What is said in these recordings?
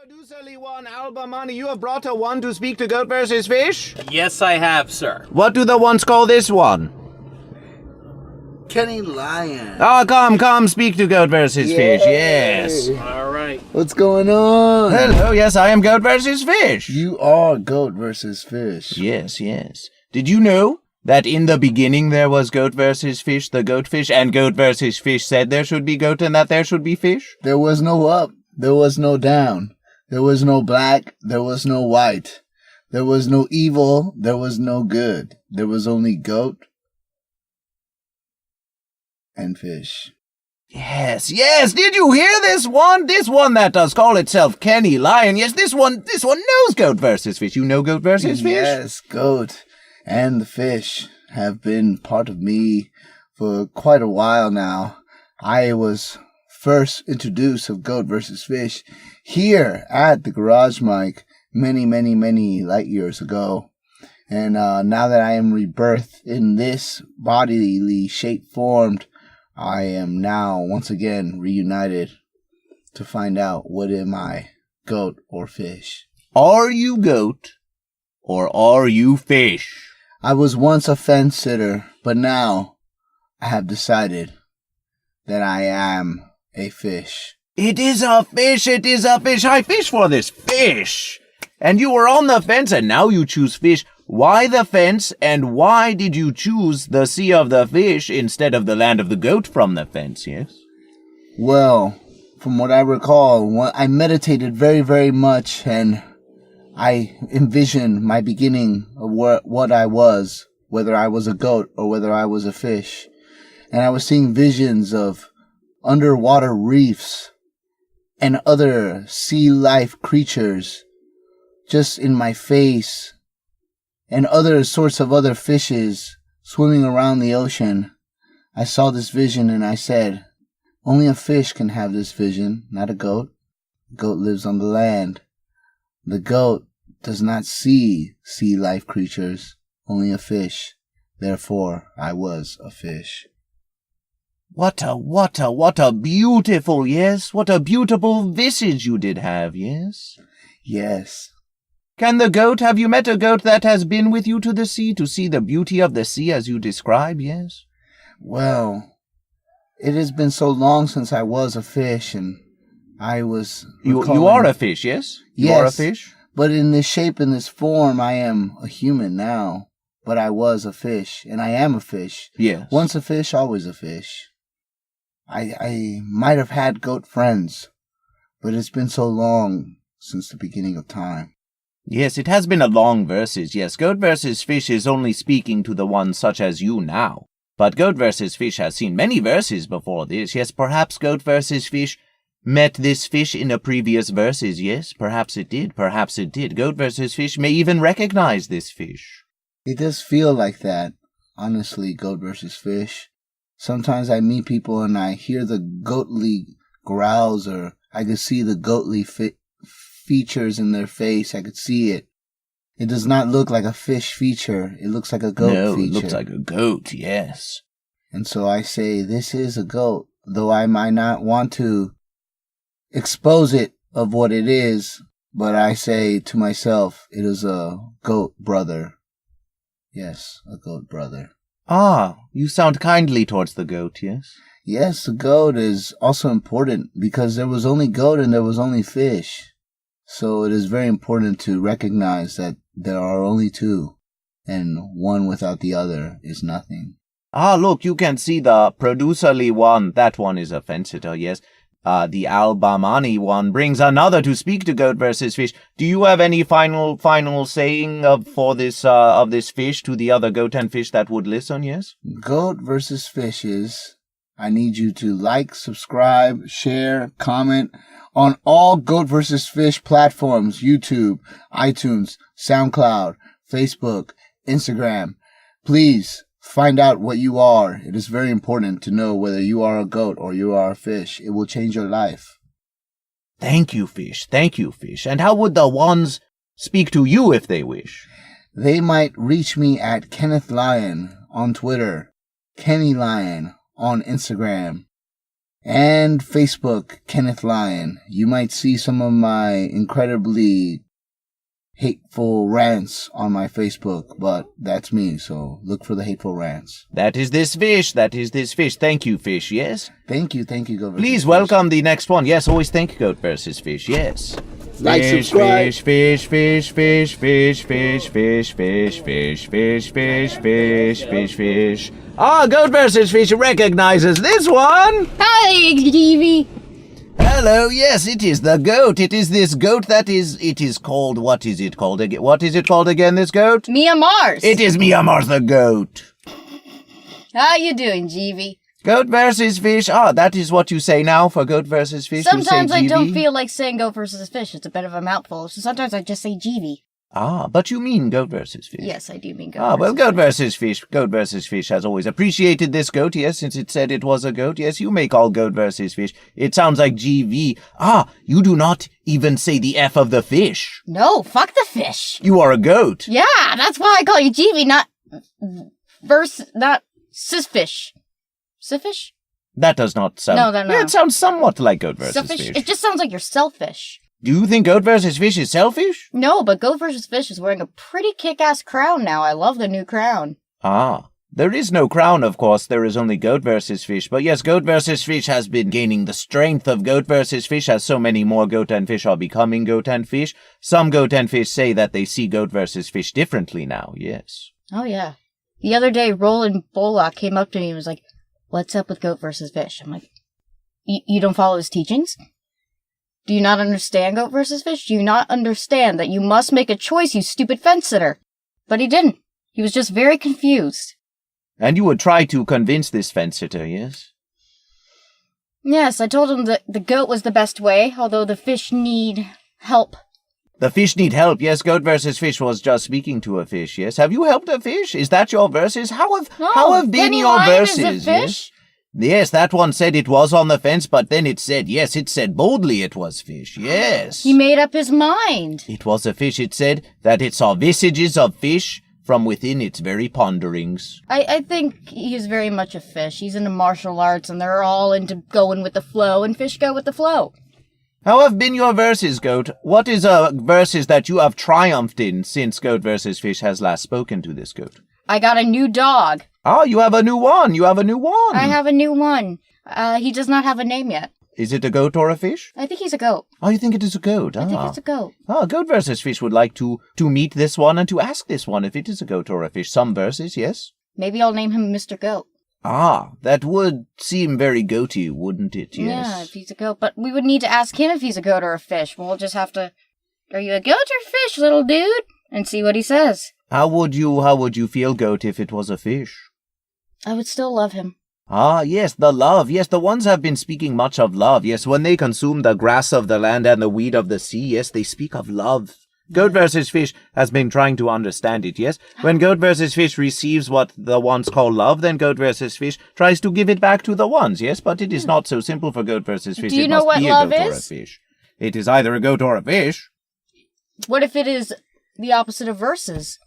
Producer one, Albamani, you have brought a one to speak to GoatVsFish? Yes, I have, sir. What do the ones call this one? Kenny Lion. Oh, come, speak to GoatVsFish, yes. All right. What's going on? Hello, yes, I am GoatVsFish. You are Goat versus Fish. Yes. Did you know that in the beginning there was Goat versus Fish, the goatfish, and Goat versus Fish said there should be goat and that there should be fish? There was no up. There was no down. There was no black. There was no white. There was no evil. There was no good. There was only goat and fish. Yes, did you hear this one? This one that does call itself Kenny Lion. Yes, this one knows Goat versus Fish. You know Goat versus Fish? Yes, goat and the fish have been part of me for quite a while now. I was first introduced of Goat versus Fish here at the Garage Mic many light years ago. And now that I am rebirthed in this bodily shape formed, I am now once again reunited to find out what am I, goat or fish? Are you goat or are you fish? I was once a fence sitter, but now I have decided that I am a fish. It is a fish. I fish for this fish. And you were on the fence and now you choose fish. Why the fence, and why did you choose the sea of the fish instead of the land of the goat from the fence, yes? Well, from what I recall, I meditated very much, and I envisioned my beginning of what I was, whether I was a goat or whether I was a fish. And I was seeing visions of underwater reefs and other sea life creatures just in my face, and other sorts of other fishes swimming around the ocean. I saw this vision and I said, only a fish can have this vision, not a goat. The goat lives on the land. The goat does not see sea life creatures, only a fish. Therefore, I was a fish. What a beautiful, yes? What a beautiful visage you did have, yes? Yes. Can the goat, have you met a goat that has been with you to the sea to see the beauty of the sea as you describe, yes? Well, it has been so long since I was a fish, and I was... You are a fish, yes? Yes. You are a fish? But in this shape, in this form, I am a human now. But I was a fish, and I am a fish. Yes. Once a fish, always a fish. I might have had goat friends, but it's been so long since the beginning of time. Yes, it has been a long versus, yes. Goat versus Fish is only speaking to the ones such as you now. But Goat versus Fish has seen many verses before this. Yes, perhaps Goat versus Fish met this fish in a previous verses. Yes, perhaps it did. Goat versus Fish may even recognize this fish. It does feel like that, honestly, Goat versus Fish. Sometimes I meet people and I hear the goatly growls, or I can see the goatly features in their face. I could see it. It does not look like a fish feature. It looks like a goat feature. It looks like a goat, yes. And so I say, this is a goat, though I might not want to expose it of what it is, but I say to myself, it is a goat brother. Yes, a goat brother. Ah, you sound kindly towards the goat, yes? Yes, the goat is also important because there was only goat and there was only fish. So it is very important to recognize that there are only two, and one without the other is nothing. Ah, look, you can see the producerly one. That one is a fence-sitter, yes. The Albamani one brings another to speak to Goat versus Fish. Do you have any final saying of this fish to the other goat and fish that would listen, yes? Goat versus Fishes. I need you to like, subscribe, share, comment on all Goat vs. Fish platforms: YouTube, iTunes, SoundCloud, Facebook, Instagram. Please find out what you are. It is very important to know whether you are a goat or you are a fish. It will change your life. Thank you, fish. And how would the ones speak to you if they wish? They might reach me at Kenneth Lion on Twitter, Kenny Lion on Instagram, And Facebook, Kenneth Lyon. You might see some of my incredibly hateful rants on my Facebook, but that's me, so look for the hateful rants. That is this fish. That is this fish. Thank you, fish, yes? Thank you, Goat vs. Please Fish. welcome the next one. Yes, always thank Goat versus Fish, yes. Like, Fish, subscribe. fish, fish, fish, fish, fish, fish, fish, fish, fish, fish, fish, fish, fish. Ah, Goat versus Fish recognizes this one. Hi, Stevie. Hello, yes, it is the goat. It is this goat it is called, what is it called again? What is it called again, this goat? Mia Mars. It is Myanmar's the goat. How you doing, Jeevy? Goat versus Fish. Ah, that is what you say now for Goat versus Fish. Sometimes you say I don't GB? feel like saying Goat versus Fish. It's a bit of a mouthful, so sometimes I just say Jeevy. Ah, but you mean Goat versus Fish. Yes, I do mean Goat Ah, well, versus Goat versus Fish. Goat versus Fish has always appreciated this goat, yes, since it said it was a goat. Yes, you may call Goat versus Fish. It sounds like GV. Ah, you do not even say the F of the fish. No, fuck the fish. You are a goat. Yeah, that's why I call you Jeevy, not cisfish. Cisfish? That does not sound... No. It sounds somewhat like Goat versus Selfish? Fish. It just sounds like you're selfish. Do you think Goat versus Fish is selfish? No, but Goat versus Fish is wearing a pretty kick-ass crown now. I love the new crown. Ah, there is no crown, of course. There is only Goat versus Fish. But yes, Goat versus Fish has been gaining the strength of Goat versus Fish as so many more goat and fish are becoming goat and fish. Some goat and fish say that they see Goat versus Fish differently now, yes. Oh, yeah. The other day, Roland Bullock came up to me and was like, "What's up with Goat versus Fish?" I'm like, you don't follow his teachings? Do you not understand Goat versus Fish? Do you not understand that you must make a choice, you stupid fence sitter? But he didn't. He was just very confused. And you would try to convince this fence sitter, yes? Yes, I told him that the goat was the best way, although the fish need help. The fish need help, yes. Goat versus Fish was just speaking to a fish, yes. Have you helped a fish? Is that your verses? How have been Penny your Lion is a verses? fish? Yes? Yes, that one said it was on the fence, but then it said boldly it was fish, yes. He made up his mind. It was a fish, it said, that it saw visages of fish from within its very ponderings. I think he is very much a fish. He's into martial arts, and they're all into going with the flow, and fish go with the flow. How have been your verses, Goat? What is verses that you have triumphed in since Goat versus Fish has last spoken to this goat? I got a new dog. Ah, you have a new one. You have a new one. I have a new one. He does not have a name yet. Is it a goat or a fish? I think he's a goat. Oh, you think it is a goat? I think it's a goat. Ah, Goat versus Fish would like to meet this one and to ask this one if it is a goat or a fish. Some verses, yes? Maybe I'll name him Mr. Goat. Ah, that would seem very goaty, wouldn't it? Yes. Yeah, if he's a goat. But we would need to ask him if he's a goat or a fish. We'll just have to, "Are you a goat or fish, little dude?" And see what he says. How would you feel, Goat, if it was a fish? I would still love him. Ah, yes, the love. Yes, the ones have been speaking much of love. Yes, when they consume the grass of the land and the weed of the sea, yes, they speak of love. Goat versus Fish has been trying to understand it, yes? When Goat versus Fish receives what the ones call love, then Goat versus Fish tries to give it back to the ones, yes? But it is not so simple for Goat versus Fish. Do you it know must what be a love goat or a is? fish. It is either a goat or a fish. What if it is the opposite of verses?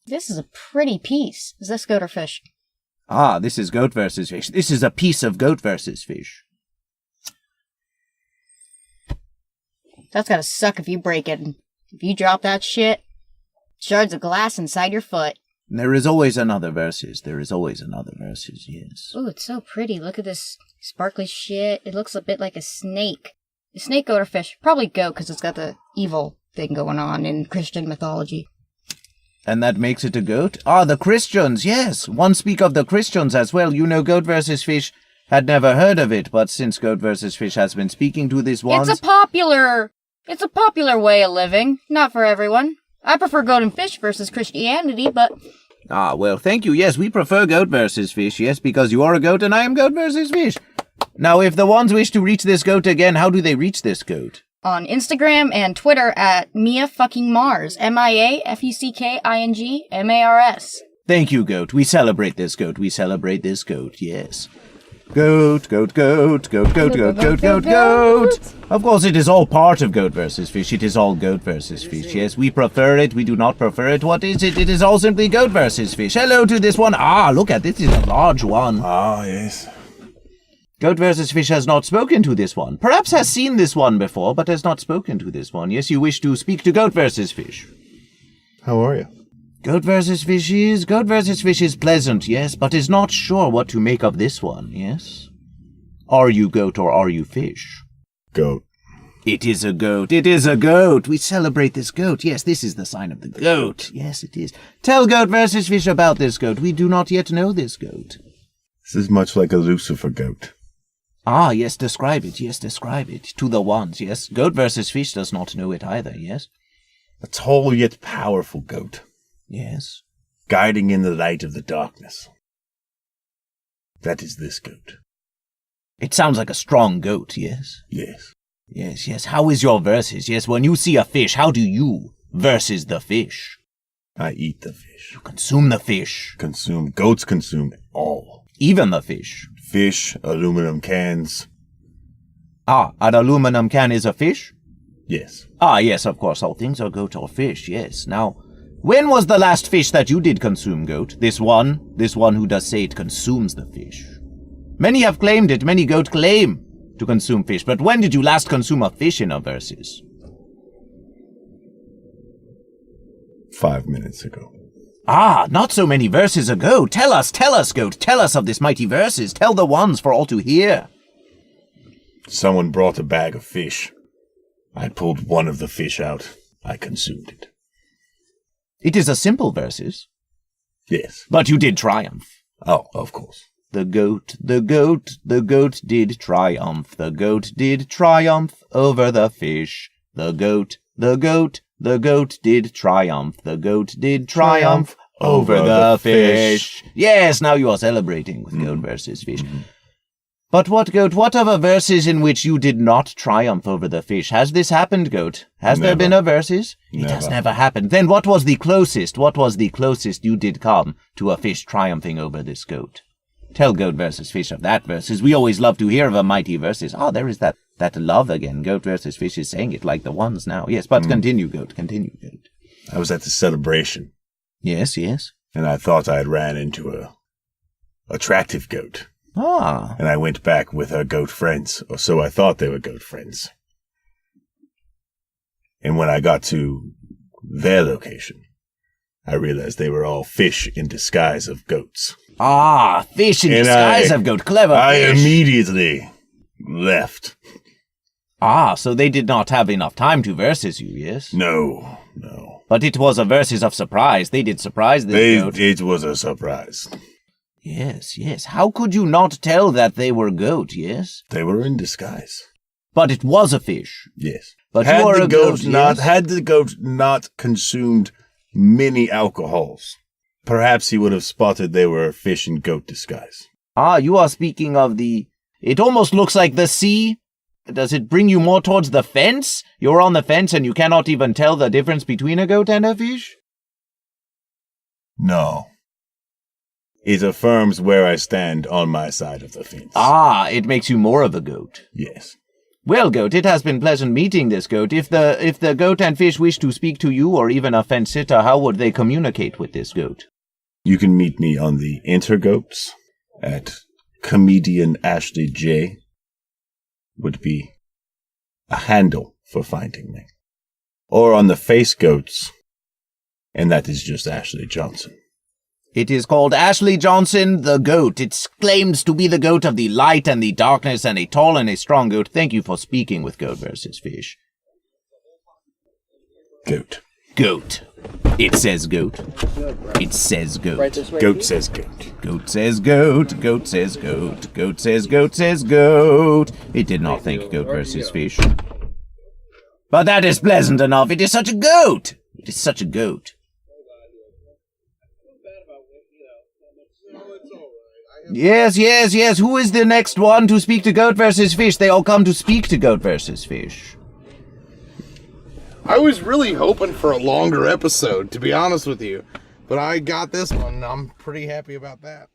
This is a pretty piece. Is this goat or fish? Ah, this is Goat versus Fish. This is a piece of Goat versus Fish. That's gotta suck if you break it. If you drop that shit, shards of glass inside your foot. There is always another verses. There is always another verses, yes. Ooh, it's so pretty. Look at this sparkly shit. It looks a bit like a snake. A snake, goat, or fish? Probably goat, because it's got the evil thing going on in Christian mythology. And that makes it a goat? Ah, the Christians, yes. One speak of the Christians as well. You know, Goat versus Fish had never heard of it, but since Goat versus Fish has been speaking to this one... It's a popular way of living. Not for everyone. I prefer goat and fish versus Christianity, but... Ah, well, thank you. Yes, we prefer Goat versus Fish, yes, because you are a goat and I am Goat versus Fish. Now, if the ones wish to reach this goat again, how do they reach this goat? On Instagram and Twitter at Mia fucking Mars. MIAFUCKINGMARS. Thank you, Goat. We celebrate this goat. We celebrate this goat, yes. Goat, goat, goat, goat, goat, goat, goat, goat, goat. Of course, it is all part of Goat versus Fish. It is all Goat versus Fish. Yes, we prefer it. We do not prefer it. What is it? It is all simply Goat versus Fish. Hello to this one. Ah, look at this. This is a large one. Ah, yes. Goat versus Fish has not spoken to this one. Perhaps has seen this one before, but has not spoken to this one. Yes, you wish to speak to Goat versus Fish. How are you? Goat versus Fish is pleasant, yes, but is not sure what to make of this one, yes? Are you goat or are you fish? Goat. It is a goat. It is a goat. We celebrate this goat. Yes, this is the sign of the goat. Yes, it is. Tell Goat versus Fish about this goat. We do not yet know this goat. This is much like a Lucifer goat. Ah, yes, describe it. Yes, describe it. To the ones, yes. Goat versus Fish does not know it either, yes? A tall yet powerful goat. Yes. Guiding in the light of the darkness. That is this goat. It sounds like a strong goat, yes? Yes. Yes, yes. How is your versus? Yes, when you see a fish, how do you versus the fish? I eat the fish. You consume the fish. Goats consume all. Even the fish. Fish, aluminum cans. Ah, an aluminum can is a fish? Yes. Ah, yes, of course, all things are goat or fish, yes. Now, when was the last fish that you did consume, goat? This one who does say it consumes the fish. Many have claimed it, many goat claim to consume fish, but when did you last consume a fish in a versus? 5 minutes ago. Ah, not so many verses ago. Tell us, goat, tell us of this mighty verses. Tell the ones for all to hear. Someone brought a bag of fish. I pulled one of the fish out. I consumed it. It is a simple verses. Yes. But you did triumph. Oh, of course. The goat did triumph. The goat did triumph over the fish. The goat did triumph. The goat did triumph over the fish. Yes, now you are celebrating with Goat versus Fish. Mm-hmm. But what of a verses in which you did not triumph over the fish? Has this happened, Goat? Has there been a verses? It has never happened. Then what was the closest you did come to a fish triumphing over this goat? Tell Goat versus Fish of that verses. We always love to hear of a mighty verses. Ah, there is that love again. Goat versus Fish is saying it like the ones now. Yes, but continue, Goat. I was at the celebration. Yes. And I thought I had ran into a attractive goat. Ah. And I went back with her goat friends, or so I thought they were goat friends. And when I got to their location, I realized they were all fish in disguise of goats. Ah, fish in disguise of goat. Clever I fish. Immediately left. Ah, so they did not have enough time to versus you, yes? No. But it was a versus of surprise. They did surprise this goat. It was a surprise. Yes. How could you not tell that they were goat, yes? They were in disguise. But it was a fish. Yes. But you are a goat, yes? Had the goat not consumed many alcohols, perhaps he would have spotted they were fish in goat disguise. Ah, you are speaking of it almost looks like the sea. Does it bring you more towards the fence? You're on the fence and you cannot even tell the difference between a goat and a fish? No. It affirms where I stand on my side of the fence. Ah, it makes you more of a goat. Yes. Well, Goat, it has been pleasant meeting this goat. If the goat and fish wish to speak to you or even a fence sitter, how would they communicate with this goat? You can meet me on the Intergoats at comedian Ashley J. Would be a handle for finding me. Or on the Face Goats, and that is just Ashley Johnson. It is called Ashley Johnson, the goat. It claims to be the goat of the light and the darkness and a tall and a strong goat. Thank you for speaking with Goat versus Fish. Goat. Goat. It says goat. It says goat. Right this way, Goat says goat. Goat says goat. Goat says goat. Goat says goat says goat. It did not think Goat versus Fish. But that is pleasant enough. It is such a goat. It is such a goat. Yes. Who is the next one to speak to Goat versus Fish? They all come to speak to Goat versus Fish. I was really hoping for a longer episode, to be honest with you. But I got this one. I'm pretty happy about that.